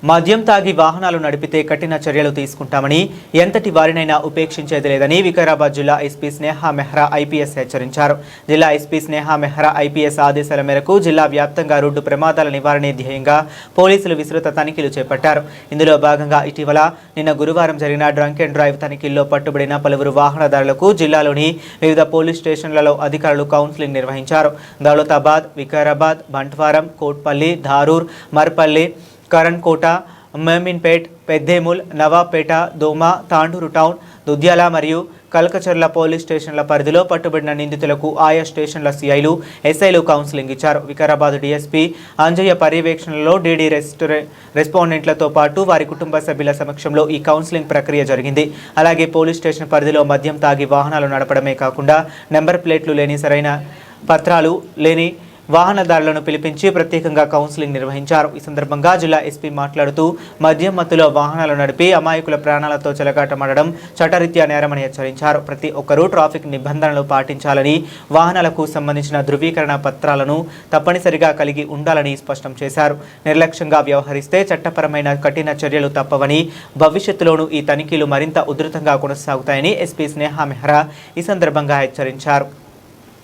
మద్యం తాగి వాహనాలు నడిపితే కఠిన చర్యలు తీసుకుంటామని ఎంతటి వారినైనా ఉపేక్షించేది లేదని వికారాబాద్ జిల్లా ఎస్పీ స్నేహా మెహ్రా ఐపీఎస్ హెచ్చరించారు. జిల్లా ఎస్పీ స్నేహా మెహ్రా ఐపీఎస్ ఆదేశాల మేరకు జిల్లా వ్యాప్తంగా రోడ్డు ప్రమాదాల నివారణ ధ్యేయంగా పోలీసులు విస్తృత తనిఖీలు చేపట్టారు. ఇందులో భాగంగా ఇటీవల నిన్న గురువారం జరిగిన డ్రంక్ అండ్ డ్రైవ్ తనిఖీల్లో పట్టుబడిన పలువురు వాహనదారులకు జిల్లాలోని వివిధ పోలీస్ స్టేషన్లలో అధికారులు కౌన్సిలింగ్ నిర్వహించారు. దౌలతాబాద్, వికారాబాద్, బంట్వారం, కోట్పల్లి, ధారూర్, మర్పల్లి, కరణ్కోట, మేమిన్పేట్, పెద్దేముల్, నవాబ్పేట, దోమ, తాండూరు టౌన్, దుద్యాల మరియు కల్కచర్ల పోలీస్ స్టేషన్ల పరిధిలో పట్టుబడిన నిందితులకు ఆయా స్టేషన్ల సిఐలు, ఎస్ఐలు కౌన్సిలింగ్ ఇచ్చారు. వికారాబాద్ డీఎస్పీ అంజయ్య పర్యవేక్షణలో డీడీ రెస్పాండెంట్లతో పాటు వారి కుటుంబ సభ్యుల సమక్షంలో ఈ కౌన్సిలింగ్ ప్రక్రియ జరిగింది. అలాగే పోలీస్ స్టేషన్ పరిధిలో మద్యం తాగి వాహనాలు నడపడమే కాకుండా నెంబర్ ప్లేట్లు లేని, సరైన పత్రాలు లేని వాహనదారులను పిలిపించి ప్రత్యేకంగా కౌన్సిలింగ్ నిర్వహించారు. ఈ సందర్భంగా జిల్లా ఎస్పీ మాట్లాడుతూ మద్యం మత్తులో వాహనాలు నడిపి అమాయకుల ప్రాణాలతో చెలగాటమాడడం చట్టరీత్యా నేరమని హెచ్చరించారు. ప్రతి ఒక్కరూ ట్రాఫిక్ నిబంధనలు పాటించాలని, వాహనాలకు సంబంధించిన ధృవీకరణ పత్రాలను తప్పనిసరిగా కలిగి ఉండాలని స్పష్టం చేశారు. నిర్లక్ష్యంగా వ్యవహరిస్తే చట్టపరమైన కఠిన చర్యలు తప్పవని, భవిష్యత్తులోనూ ఈ తనిఖీలు మరింత ఉధృతంగా కొనసాగుతాయని ఎస్పీ స్నేహా మెహ్రా ఈ సందర్భంగా హెచ్చరించారు.